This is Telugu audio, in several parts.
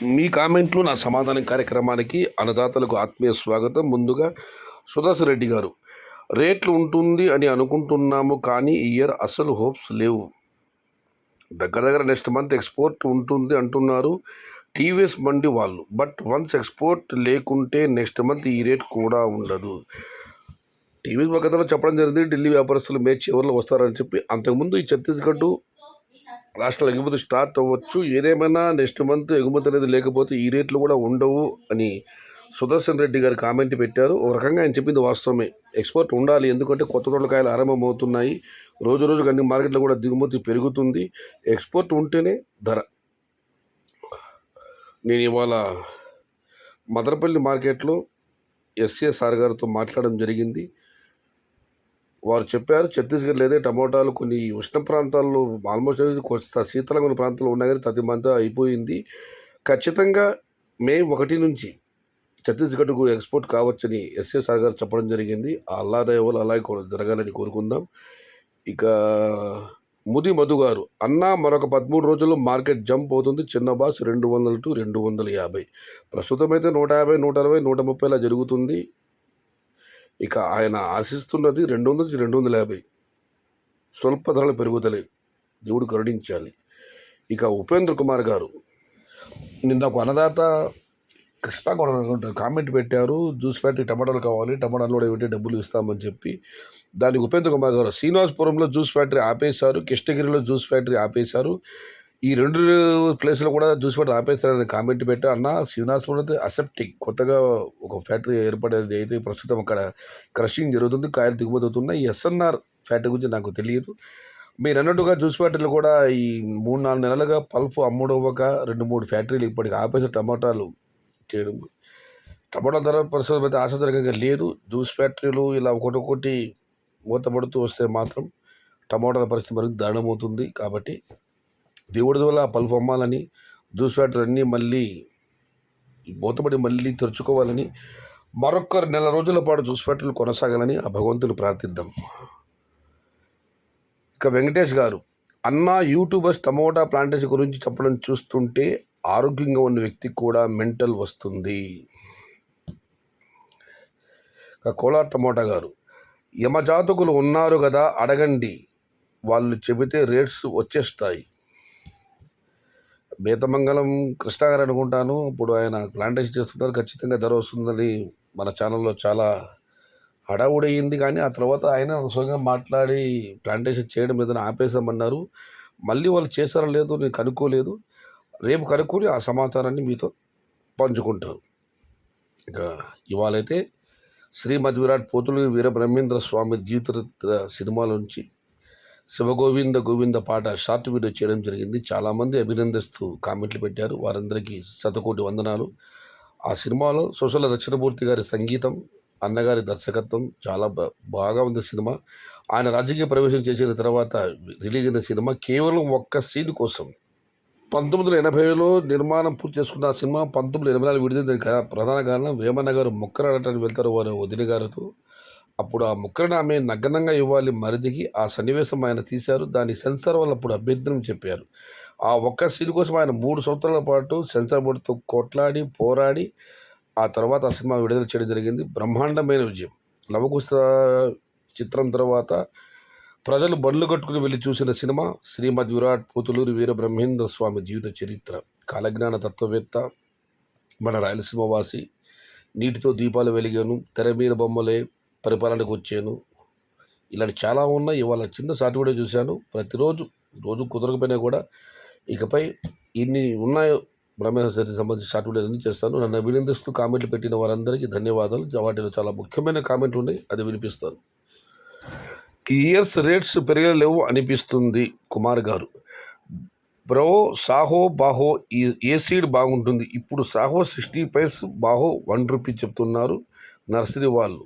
మీ కామెంట్లు నా సమాధానం కార్యక్రమానికి అన్నదాతలకు ఆత్మీయ స్వాగతం. ముందుగా సుదర్శన్ రెడ్డి గారు, రేట్లు ఉంటుంది అని అనుకుంటున్నాము, కానీ ఈ ఇయర్ అసలు హోప్స్ లేవు. దగ్గర నెక్స్ట్ మంత్ ఎక్స్పోర్ట్ ఉంటుంది అంటున్నారు టీవీఎస్ బండి వాళ్ళు. బట్ వన్స్ ఎక్స్పోర్ట్ లేకుంటే నెక్స్ట్ మంత్ ఈ రేట్ కూడా ఉండదు. టీవీఎస్ గతంలో చెప్పడం జరిగింది, ఢిల్లీ వ్యాపారస్తులు మే చివరిలో వస్తారని చెప్పి. అంతకుముందు ఈ ఛత్తీస్గఢ్ రాష్ట్రాల ఎగుమతి స్టార్ట్ అవ్వచ్చు. ఏదేమైనా నెక్స్ట్ మంత్ ఎగుమతి అనేది లేకపోతే ఈ రేట్లు కూడా ఉండవు అని సుదర్శన్ రెడ్డి గారు కామెంట్ పెట్టారు. ఒక రకంగా ఆయన చెప్పింది వాస్తవమే. ఎక్స్పోర్ట్ ఉండాలి, ఎందుకంటే కొత్త దొండకాయలు ఆరంభమవుతున్నాయి. రోజు రోజుకు అన్ని మార్కెట్లో కూడా దిగుమతి పెరుగుతుంది. ఎక్స్పోర్ట్ ఉంటేనే ధర. నేను ఇవాళ మదనపల్లి మార్కెట్లో ఎస్ఏసార్ గారితో మాట్లాడడం జరిగింది. వారు చెప్పారు, ఛత్తీస్గఢ్ లేదా టమోటాలు కొన్ని ఉష్ణ ప్రాంతాల్లో ఆల్మోస్ట్ శీతలంగా ఉన్న ప్రాంతాల్లో ఉన్నాయి, కానీ తదిమంతా అయిపోయింది. ఖచ్చితంగా మే 1 నుంచి ఛత్తీస్గఢ్కు ఎక్స్పోర్ట్ కావచ్చని ఎస్ఏసార్ గారు చెప్పడం జరిగింది. అల్లా దయవల్ల అలాగే జరగాలని కోరుకుందాం. ఇక ముది మధు గారు, అన్నా మరొక 13 రోజుల్లో మార్కెట్ జంప్ అవుతుంది. చిన్న బాస్ 200 to 250. ప్రస్తుతం అయితే 150, 160, 130 జరుగుతుంది. ఇక ఆయన ఆశిస్తున్నది 200 నుంచి 250. స్వల్ప ధరలు పెరుగుతలే, దేవుడు కరుణించాలి. ఇక ఉపేంద్ర కుమార్ గారు, నిన్న ఒక అన్నదాత కృష్ణా కామెంట్ పెట్టారు, జ్యూస్ ఫ్యాక్టరీ టమాటాలు కావాలి, టమాటాలు కూడా పెట్టి డబ్బులు ఇస్తామని చెప్పి. దానికి ఉపేంద్ర కుమార్ గారు, శ్రీనివాసపురంలో జ్యూస్ ఫ్యాక్టరీ ఆపేశారు, కృష్ణగిరిలో జ్యూస్ ఫ్యాక్టరీ ఆపేశారు, ఈ 2 ప్లేస్లో కూడా జ్యూస్ ఫ్యాక్టరీ ఆపేస్తారని కామెంట్ పెట్టారు. అన్న, శ్రీనివాసపురం అయితే అసెప్టిక్ కొత్తగా ఒక ఫ్యాక్టరీ ఏర్పడేది అయితే ప్రస్తుతం అక్కడ క్రషింగ్ జరుగుతుంది, కాయలు దిగుమతి అవుతున్నాయి. ఈ ఎస్ఎన్ఆర్ ఫ్యాక్టరీ గురించి నాకు తెలియదు. మీరు అన్నట్టుగా జ్యూస్ ఫ్యాక్టరీలు కూడా ఈ 3-4 నెలలుగా పల్ప్ అమ్ముడవ్వక 2-3 ఫ్యాక్టరీలు ఇప్పటికి ఆపేసి టమాటాలు చేయడం. టమాటాల ధర పరిస్థితి అయితే ఆశాజనకంగా లేదు. జ్యూస్ ఫ్యాక్టరీలు ఇలా ఒకటి మూతపడుతూ వస్తే మాత్రం టమాటాల పరిస్థితి మరింత దారుణమవుతుంది. కాబట్టి దేవుడి వల్ల పల్పు అమ్మాలని, జ్యూస్ ఫ్యాక్టరీ అన్నీ మళ్ళీ మూతపడి మళ్ళీ తెరుచుకోవాలని, మరొక 1 నెల రోజుల పాటు జ్యూస్ ఫ్యాక్టరీలు కొనసాగాలని ఆ భగవంతుని ప్రార్థిద్దాం. ఇక వెంకటేష్ గారు, అన్న, యూట్యూబర్స్ టమోటా ప్లాంటేషన్ గురించి చెప్పడం చూస్తుంటే ఆరోగ్యంగా ఉన్న వ్యక్తికి కూడా మెంటల్ వస్తుంది. ఇక కోలార్ టమోటా గారు, యమజాతకులు ఉన్నారు కదా, అడగండి, వాళ్ళు చెబితే రేట్స్ వచ్చేస్తాయి. బేతమంగళం కృష్ణ గారు అనుకుంటాను, ఇప్పుడు ఆయన ప్లాంటేషన్ చేస్తున్నారు, ఖచ్చితంగా ధర వస్తుందని మన ఛానల్లో చాలా హడావుడయింది. కానీ ఆ తర్వాత ఆయన స్వయంగా మాట్లాడి ప్లాంటేషన్ చేయడం ఏదైనా ఆపేసామన్నారు. మళ్ళీ వాళ్ళు చేశారో లేదో నేను కనుక్కోలేదు. రేపు కనుక్కొని ఆ సమాచారాన్ని మీతో పంచుకుంటాను. ఇక ఇవాళైతే శ్రీమద్ విరాట్ పోతులూరి వీరబ్రహ్మేంద్ర స్వామి జీవిత సినిమాల నుంచి శివగోవింద గోవింద పాట షార్ట్ వీడియో చేయడం జరిగింది. చాలామంది అభినందిస్తూ కామెంట్లు పెట్టారు, వారందరికీ శతకోటి వందనాలు. ఆ సినిమాలో సుశల దక్షిణమూర్తి గారి సంగీతం, అన్నగారి దర్శకత్వం చాలా బాగా ఉంది సినిమా. ఆయన రాజకీయ ప్రవేశం చేసిన తర్వాత రిలీజ్ అయిన సినిమా కేవలం ఒక్క సీన్ కోసం. 1980లో నిర్మాణం పూర్తి చేసుకున్న ఆ సినిమా 1984 విడుదల. ప్రధాన కారణం వేమన్న గారు మొక్కరాడటానికి వెళ్తారు వారి వదిన గారితో. అప్పుడు ఆ మొక్కలను ఆమె నగ్నంగా ఇవ్వాలి మరిదికి. ఆ సన్నివేశం ఆయన తీశారు. దాని సెన్సార్ వల్ల అప్పుడు అభ్యంతరం చెప్పారు. ఆ ఒక్క సీన్ కోసం ఆయన 3 సంవత్సరాల పాటు సెన్సార్ బోర్డుతో కొట్లాడి పోరాడి ఆ తర్వాత ఆ సినిమా విడుదల చేయడం జరిగింది. బ్రహ్మాండమైన విజయం. లవకుశ చిత్రం తర్వాత ప్రజలు బండ్లు కట్టుకుని వెళ్ళి చూసిన సినిమా శ్రీమద్ విరాట్ పోతులూరి వీరబ్రహ్మేంద్ర స్వామి జీవిత చరిత్ర. కాలజ్ఞాన తత్వవేత్త, మన రాయలసీమ వాసి, నీటితో దీపాలు వెలిగాను, తెర మీద బొమ్మలే, పరిపాలనకు వచ్చాను, ఇలాంటి చాలా ఉన్నాయి. ఇవాళ చిన్న షార్ట్ వీడియో చూశాను. ప్రతిరోజు కుదరకపోయినా కూడా ఇకపై ఇన్ని ఉన్నాయో బ్రహ్మేంద్ర సంబంధించి షార్ట్ వీడియో అన్ని చేస్తాను. నన్ను అభినందిస్తూ కామెంట్లు పెట్టిన వారందరికీ ధన్యవాదాలు. వాటిలో చాలా ముఖ్యమైన కామెంట్లు ఉన్నాయి, అది వినిపిస్తాను. ఈ ఇయర్స్ రేట్స్ పెరగలేవు అనిపిస్తుంది. కుమార్ గారు, బ్రో, సాహో బాహో ఏ సీడ్ బాగుంటుంది? ఇప్పుడు సాహో 60 పైస్, బాహో 1 రూపీ చెప్తున్నారు నర్సరీ వాళ్ళు.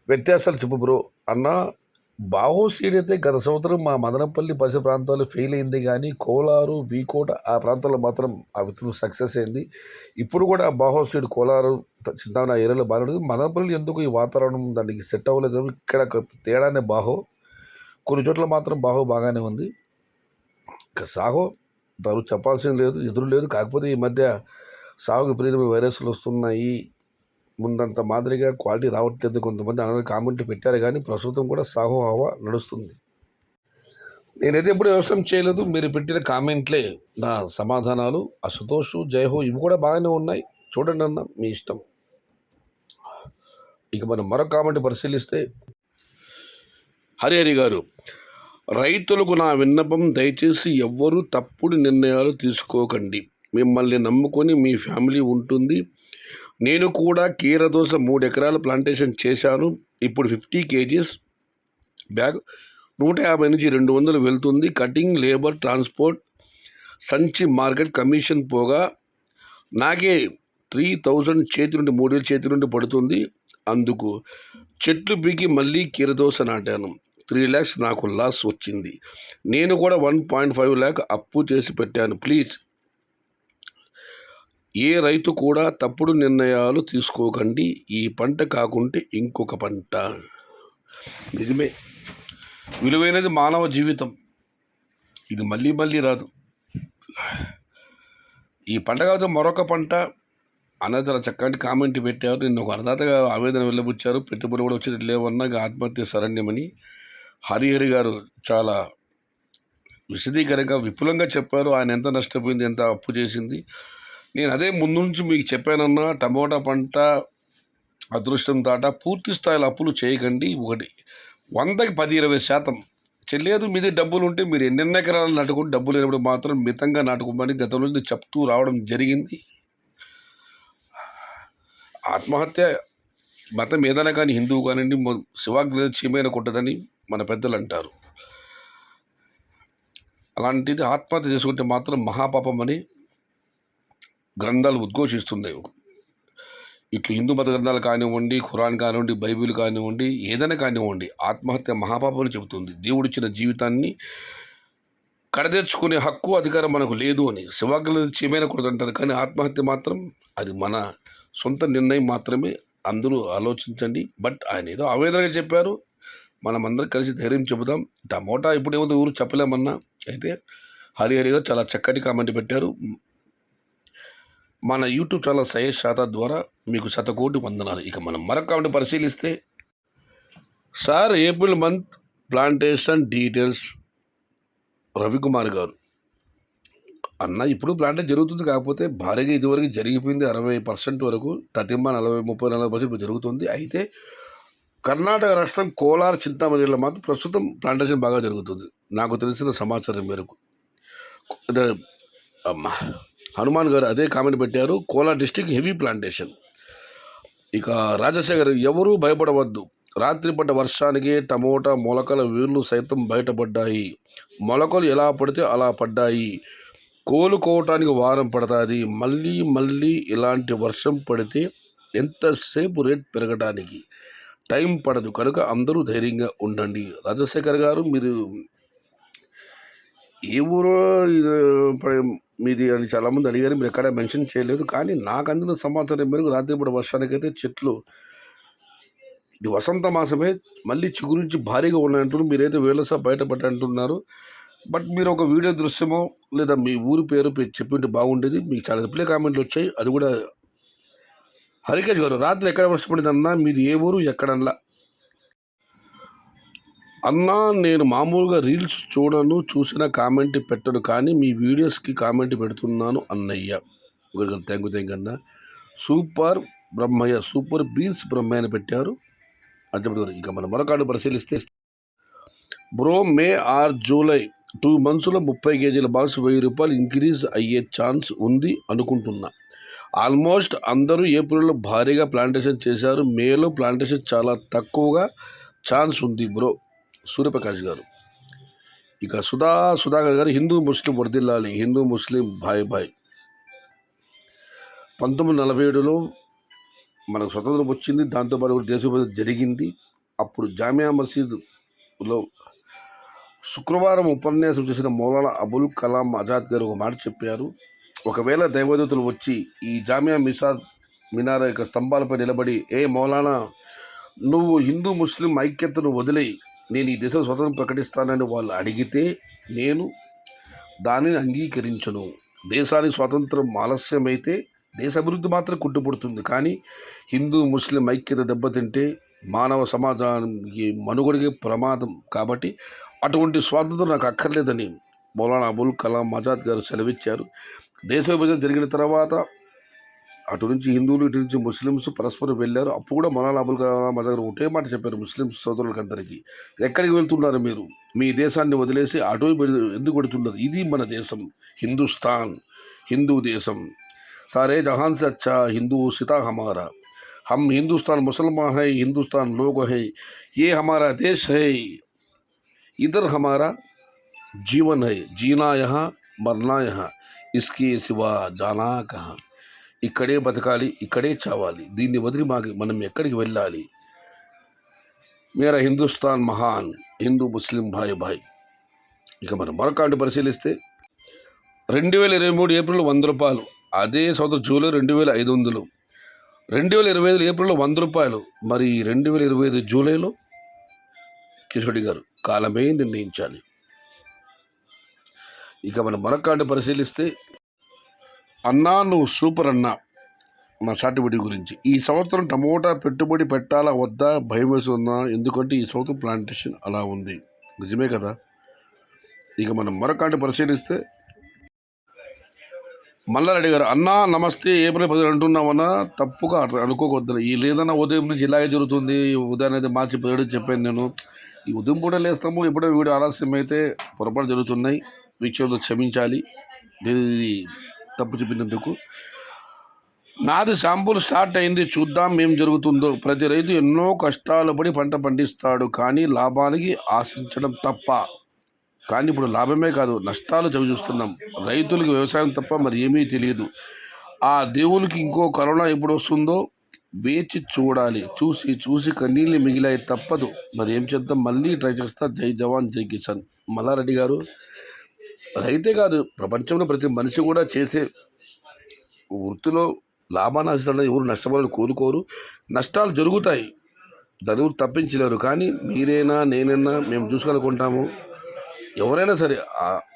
వ్యత్యాసాలు చెప్పు బ్రో. అన్న, బాహో సీడ్ అయితే గత సంవత్సరం మా మదనపల్లి పరిసర ప్రాంతాల్లో ఫెయిల్ అయింది, కానీ కోలారు, వీకోట ఆ ప్రాంతాల్లో మాత్రం ఆ విత్తనం సక్సెస్ అయింది. ఇప్పుడు కూడా బాహో సీడ్ కోలారు, చిన్న ఏరియాలో బాగా. మదనపల్లి ఎందుకు ఈ వాతావరణం దానికి సెట్ అవ్వలేదు. ఇక్కడ తేడానే బాహో. కొన్ని చోట్ల మాత్రం బాహో బాగానే ఉంది. ఇక సాహో తను చెప్పాల్సింది లేదు, ఎదురు లేదు. కాకపోతే ఈ మధ్య సాగుకు విపరీతమైన వైరస్లు వస్తున్నాయి, ముందంత మాదిరిగా క్వాలిటీ రావట్లేదు, కొంతమంది అనేది కామెంట్లు పెట్టారు. కానీ ప్రస్తుతం కూడా సాహో హవా నడుస్తుంది. నేనైతే ఎప్పుడు వ్యవసాయం చేయలేదు. మీరు పెట్టిన కామెంట్లే నా సమాధానాలు. అశుతోష్, జయహో ఇవి కూడా బాగానే ఉన్నాయి. చూడండి అన్న, మీ ఇష్టం. ఇక మనం మరొక కామెంట్ పరిశీలిస్తే, హరిహరి గారు, రైతులకు నా విన్నపం, దయచేసి ఎవ్వరూ తప్పుడు నిర్ణయాలు తీసుకోకండి. మిమ్మల్ని నమ్ముకొని మీ ఫ్యామిలీ ఉంటుంది. నేను కూడా కీరదోస 3 ఎకరాల ప్లాంటేషన్ చేశాను. ఇప్పుడు 50 kgs బ్యాగ్ 150 నుంచి 200 వెళ్తుంది. కటింగ్, లేబర్, ట్రాన్స్పోర్ట్, సంచి, మార్కెట్ కమిషన్ పోగా నాకే 3000 చేతి నుండి 3000 చేతి నుండి పడుతుంది. అందుకు చెట్లు పీకి మళ్ళీ కీరదోస నాటాను. 3 lakhs నాకు లాస్ వచ్చింది. నేను కూడా 1.5 lakh అప్పు చేసి పెట్టాను. ప్లీజ్ ఏ రైతు కూడా తప్పుడు నిర్ణయాలు తీసుకోకండి. ఈ పంట కాకుంటే ఇంకొక పంట. నిజమే, విలువైనది మానవ జీవితం, ఇది మళ్ళీ మళ్ళీ రాదు. ఈ పంట కాకపోతే మరొక పంట అన్నది చాలా చక్కటి కామెంట్ పెట్టారు. నిన్న ఒక అన్నదాతగా ఆవేదన వెళ్ళబుచ్చారు. పెట్టుబడి కూడా వచ్చేది లేవన్నా ఆత్మహత్య శరణ్యమని హరిహరి గారు చాలా విశదీకరంగా విపులంగా చెప్పారు. ఆయన ఎంత నష్టపోయింది, ఎంత అప్పు చేసింది. నేను అదే ముందు నుంచి మీకు చెప్పానన్నా, టమోటా పంట అదృష్టం దాట పూర్తి స్థాయిలో అప్పులు చేయకండి. ఒకటి 100కి 10-20% చెల్లేదు. మీది డబ్బులు ఉంటే మీరు ఎన్నెన్ని ఎకరాలు నాటుకుంటే డబ్బులు లేనప్పుడు మాత్రం మితంగా నాటుకోమని గతంలో నుంచి చెప్తూ రావడం జరిగింది. ఆత్మహత్య మతం ఏదైనా కానీ, హిందువు కానివ్వండి, శివాగ్ని చీమైన కొట్టదని మన పెద్దలు అంటారు. అలాంటిది ఆత్మహత్య చేసుకుంటే మాత్రం మహాపాపం అని గ్రంథాలు ఉద్ఘోషిస్తున్నాయి. ఇట్లు హిందూ మత గ్రంథాలు కానివ్వండి, ఖురాన్ కానివ్వండి, బైబిల్ కానివ్వండి, ఏదైనా కానివ్వండి, ఆత్మహత్య మహాపాపం అని చెబుతుంది. దేవుడిచ్చిన జీవితాన్ని కడతెచ్చుకునే హక్కు, అధికారం మనకు లేదు అని శివాగ్ని చీమైన కొడుతుంటారు. కానీ ఆత్మహత్య మాత్రం అది మన సొంత నిర్ణయం మాత్రమే. అందరూ ఆలోచించండి. బట్ ఆయన ఏదో ఆవేదనగా చెప్పారు, మనం అందరం కలిసి ధైర్యం చెబుదాం. టమోటా ఇప్పుడు ఏమో ఊరు చెప్పలేమన్నా. అయితే హరిహరి గారు చాలా చక్కటి కామెంట్ పెట్టారు. మన యూట్యూబ్ ఛానల్ సయేష్ షాదా ద్వారా మీకు 100 కోటి వందనాలు. ఇక మనం మరొక కామెంట్ పరిశీలిస్తే, sir April month plantation details Ravikumar గారు. అన్న ఇప్పుడు ప్లాంటేషన్ జరుగుతుంది, కాకపోతే భారీగా ఇదివరకు జరిగిపోయింది 60% వరకు, 30, 40, 30, 40% జరుగుతుంది. అయితే కర్ణాటక రాష్ట్రం కోలార్, చింతామణిలో మాత్రం ప్రస్తుతం ప్లాంటేషన్ బాగా జరుగుతుంది. నాకు తెలిసిన సమాచారం మేరకు హనుమాన్ గారు అదే కామెంట్ పెట్టారు. Kolar district heavy plantation. ఇక రాజశేఖర్, ఎవరూ భయపడవద్దు. రాత్రి పడ్డ వర్షానికి టమోటా మొలకల వేర్లు సైతం బయటపడ్డాయి. మొలకలు ఎలా పడితే అలా పడ్డాయి. కోలుకోవటానికి వారం పడుతుంది. మళ్ళీ ఇలాంటి వర్షం పడితే ఎంతసేపు రేట్ పెరగడానికి టైం పడదు. కనుక అందరూ ధైర్యంగా ఉండండి. రాజశేఖర్ గారు, మీరు ఏ ఊరో మీది అని చాలామంది అడిగారు. మీరు ఎక్కడ మెన్షన్ చేయలేదు. కానీ నాకు అందిన సమాచారం మేరకు రాత్రిపూట వర్షానికైతే చెట్లు, ఇది వసంత మాసమే, మళ్ళీ చిగురించి భారీగా ఉన్నాయంటున్నారు. మీరైతే వేలసా బయటపడ్డంటున్నారు. బట్ మీరు ఒక వీడియో దృశ్యమో లేదా మీ ఊరి పేరు చెప్పింటే బాగుండేది. మీకు చాలా రిప్లై కామెంట్లు వచ్చాయి. అది కూడా హరికేష్ గారు, రాత్రి ఎక్కడ వర్షం పడిందన్నా, మీది ఏ ఊరు ఎక్కడల్లా అన్నా? నేను మామూలుగా రీల్స్ చూడను, చూసిన కామెంట్ పెట్టను, కానీ మీ వీడియోస్కి కామెంట్ పెడుతున్నాను అన్నయ్య. థ్యాంక్ యూ అన్న. Super Brahmayya, super beans Brahmayya అని పెట్టారు. అది ఇక మనం మరొకటి పరిశీలిస్తే, బ్రో మే ఆర్ జూలై 2 monthsలో 30 kgల బాక్స్ 1000 రూపాయలు ఇంక్రీజ్ అయ్యే ఛాన్స్ ఉంది అనుకుంటున్నా. ఆల్మోస్ట్ అందరూ ఏప్రిల్లో భారీగా ప్లాంటేషన్ చేశారు. మేలో ప్లాంటేషన్ చాలా తక్కువగా ఛాన్స్ ఉంది బ్రో. సూర్యప్రకాష్ గారు. ఇక సుధాకర్ గారు, హిందూ ముస్లిం వర్దిల్లాలి, హిందూ ముస్లిం భాయ్ భాయ్. 1947లో మనకు స్వతంత్రం వచ్చింది. దాంతోపాటు దేశోపేద జరిగింది. అప్పుడు జామియా మసీదులో శుక్రవారం ఉపన్యాసం చేసిన మౌలానా అబుల్ కలాం ఆజాద్ గారు ఒక మాట చెప్పారు. ఒకవేళ దైవదూతలు వచ్చి ఈ జామియా మినారా యొక్క స్తంభాలపై నిలబడి, ఏ మౌలానా, నువ్వు హిందూ ముస్లిం ఐక్యతను వదిలేయి, నేను ఈ దేశం స్వతంత్రం ప్రకటిస్తానని వాళ్ళు అడిగితే, నేను దానిని అంగీకరించను. దేశానికి స్వాతంత్రం ఆలస్యమైతే దేశ అభివృద్ధి మాత్రం కుంటుపడుతుంది. కానీ హిందూ ముస్లిం ఐక్యత దెబ్బతింటే మానవ సమాజానికి మనుగడికి ప్రమాదం. కాబట్టి అటువంటి స్వాతంత్రం నాకు అక్కర్లేదని మౌలానా అబుల్ కలాం ఆజాద్ గారు సెలవిచ్చారు. దేశ విభజన జరిగిన తర్వాత అటు నుంచి హిందువులు, ఇటు నుంచి ముస్లిమ్స్ పరస్పరం వెళ్ళారు. అప్పుడు కూడా మౌలానా అబుల్ కలాం ఆజాద్ గారు ఒకటే మాట చెప్పారు ముస్లిం సోదరులకు అందరికీ, ఎక్కడికి వెళ్తున్నారు మీరు? మీ దేశాన్ని వదిలేసి అటువైపు ఎందుకు పెడుతున్నారు? ఇది మన దేశం, హిందుస్థాన్, హిందూ దేశం. सारे जहान से अच्छा हिंदू सिता हमारा, हम हिंदुस्तान मुसलमान है, हिंदुस्तान लोग है, ये हमारा देश है, इधर हमारा जीवन है, जीना यहाँ मरना यहाँ, इसके सिवा जाना कहाँ. ఇక్కడే బతకాలి, ఇక్కడే చావాలి, దీన్ని వదిలి మనం ఎక్కడికి వెళ్ళాలి? మేరా హిందుస్థాన్ మహాన్, హిందూ ముస్లిం భాయ్ భాయ్. ఇక మనం మరొక పరిశీలిస్తే 2023 ఏప్రిల్ 100 రూపాయలు, అదే సంవత్సరం జూలై 2500, 2025 ఏప్రిల్లో 100 రూపాయలు. మరి 2025 జూలైలో కిషోడి గారు కాలమే నిర్ణయించాలి. ఇక మనం మరొక పరిశీలిస్తే అన్నా నువ్వు సూపర్ అన్నా నా షార్ట్బిడి గురించి. ఈ సంవత్సరం టమోటా పెట్టుబడి పెట్టాలా వద్దా భయం వేస్తుందా? ఎందుకంటే ఈ సంవత్సరం ప్లాంటేషన్ అలా ఉంది. నిజమే కదా. ఇక మనం మరొక పరిశీలిస్తే మల్లారెడ్డి గారు, అన్నా నమస్తే, ఏప్రిల్ 10 అంటున్నామన్నా, తప్పుగా అనుకోవద్దు. ఈ లేదన్నా ఉదయం నుంచి ఇలాగే జరుగుతుంది. ఉదయం అయితే మార్చి 17 చెప్పాను నేను. ఈ ఉదయం పూట లేస్తాము, ఎప్పుడో వీడియో ఆలస్యం అయితే పొరపాటు జరుగుతున్నాయి, వీక్షకులు క్షమించాలి దీని తప్పు చెప్పినందుకు. నాది శాంపుల్ స్టార్ట్ అయింది, చూద్దాం ఏం జరుగుతుందో. ప్రతి రైతు ఎన్నో కష్టాలు పడి పంట పండిస్తాడు, కానీ లాభానికి ఆశించడం తప్ప. కానీ ఇప్పుడు లాభమే కాదు, నష్టాలు చవి చూస్తున్నాం. రైతులకి వ్యవసాయం తప్ప మరి ఏమీ తెలియదు. ఆ దేవునికి ఇంకో కరోనా ఎప్పుడు వస్తుందో వేచి చూడాలి. చూసి చూసి కన్నీళ్ళు మిగిలాయి, తప్పదు. మరి ఏం చేద్దాం, మళ్ళీ ట్రై చేస్తా. జై జవాన్ జై కిసాన్. మల్లారెడ్డి గారు, రైతే కాదు, ప్రపంచంలో ప్రతి మనిషి కూడా చేసే వృత్తిలో లాభాన్ని ఆశించడం, ఎవరు నష్టపోవాలని కోరుకోరు. నష్టాలు జరుగుతాయి, దాని తప్పించలేరు. కానీ మీరైనా నేనైనా మేము చూసుకోనుకుంటాము. ఎవరైనా సరే,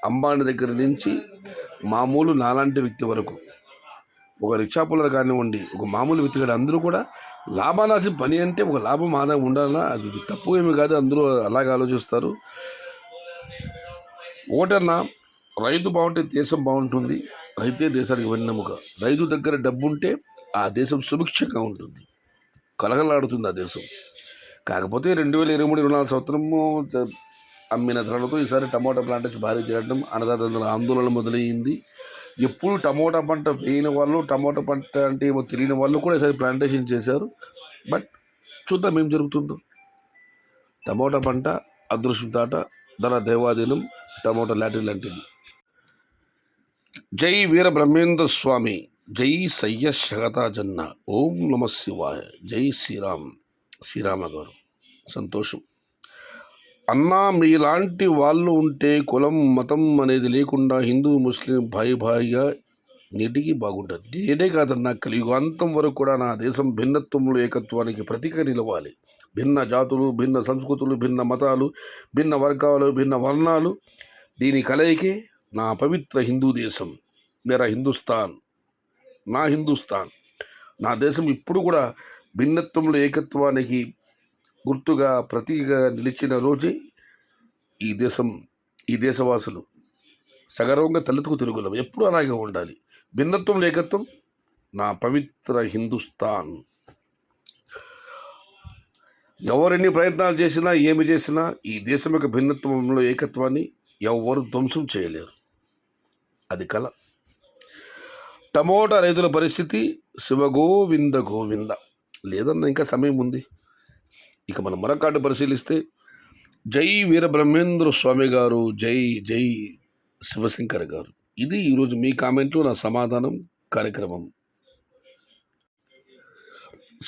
అంబానీ దగ్గర నుంచి మామూలు నాలాంటి వ్యక్తి వరకు, ఒక రిక్షా పుల్లర్ కానివ్వండి, ఒక మామూలు వ్యక్తి కానీ, అందరూ కూడా లాభానాశి పని అంటే ఒక లాభం ఆదాయం ఉండాలన్నా అది తప్పు ఏమి కాదు, అందరూ అలాగే ఆలోచిస్తారు. ఓటన్నా రైతు బాగుంటే దేశం బాగుంటుంది. రైతే దేశానికి వెన్నెముక. రైతు దగ్గర డబ్బు ఉంటే ఆ దేశం సుభిక్షంగా ఉంటుంది, కలగలాడుతుంది ఆ దేశం. కాకపోతే 2023-24 సంవత్సరము అమ్మిన ధరలతో ఈసారి టమోటా ప్లాంటేషన్ భారీ చేయడం అన్నదాతల ఆందోళన మొదలయ్యింది. ఎప్పుడు టమోటా పంట వేయని వాళ్ళు, టమోటా పంట అంటే ఏమో తెలియని వాళ్ళు కూడా ఈసారి ప్లాంటేషన్ చేశారు. బట్ చూద్దాం ఏం జరుగుతుందో. టమోటా పంట అదృష్టం తాట, ధర దేవాధీనం, టమోటా లాటరీ లాంటిది. జై వీర బ్రహ్మేంద్ర స్వామి, జై సయ్య శగతాజన్న, ఓం నమ శివాయ, జై శ్రీరామ్. శ్రీరామ గారు సంతోషం. అన్నా మీలాంటి వాళ్ళు ఉంటే కులం మతం అనేది లేకుండా హిందూ ముస్లిం భాయిగా నీటికి బాగుంటుంది. నేనే కాదన్నా, కలియుగాంతం వరకు కూడా నా దేశం భిన్నత్వంలో ఏకత్వానికి ప్రతీక నిలవాలి. భిన్న జాతులు, భిన్న సంస్కృతులు, భిన్న మతాలు, భిన్న వర్గాలు, భిన్న వర్ణాలు, దీని కలయికే నా పవిత్ర హిందూ దేశం. మేరా హిందుస్థాన్, నా హిందుస్థాన్, నా దేశం ఇప్పుడు కూడా భిన్నత్వంలో ఏకత్వానికి గుర్తుగా ప్రతీకగా నిలిచిన రోజే ఈ దేశం, ఈ దేశవాసులు సగర్వంగా తలెత్తుకు తిరుగులం. ఎప్పుడు అలాగే ఉండాలి. భిన్నత్వంలో ఏకత్వం, నా పవిత్ర హిందుస్థాన్. ఎవరెన్ని ప్రయత్నాలు చేసినా, ఏమి చేసినా ఈ దేశం యొక్క భిన్నత్వంలో ఏకత్వాన్ని ఎవరు ధ్వంసం చేయలేరు. అది కళ. టమోటా రైతుల పరిస్థితి శివగోవింద గోవింద. లేదన్న ఇంకా సమయం ఉంది. ఇక మనం మరొక పరిశీలిస్తే జై వీరబ్రహ్మేంద్ర స్వామి గారు, జై జై శివశంకర్ గారు. ఇది ఈరోజు మీ కామెంట్లు, నా సమాధానం కార్యక్రమం.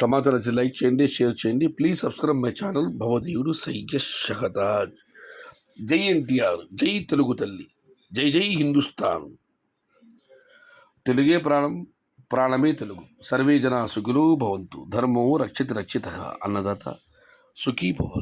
సమాచారం లైక్ చేయండి, షేర్ చేయండి. ప్లీజ్ సబ్స్క్రైబ్ మై ఛానల్ భవదీయుడు సయ్య షహతాజ్. జై ఎన్టీఆర్, జై తెలుగు తల్లి, జై జై హిందుస్థాన్. తెలుగే ప్రాణం, ప్రాణమే తెలుగు. సర్వే జనా సుఖినో భవంతు, ధర్మో రక్షిత రక్షిత. అన్నదాత సుఖీ భవ.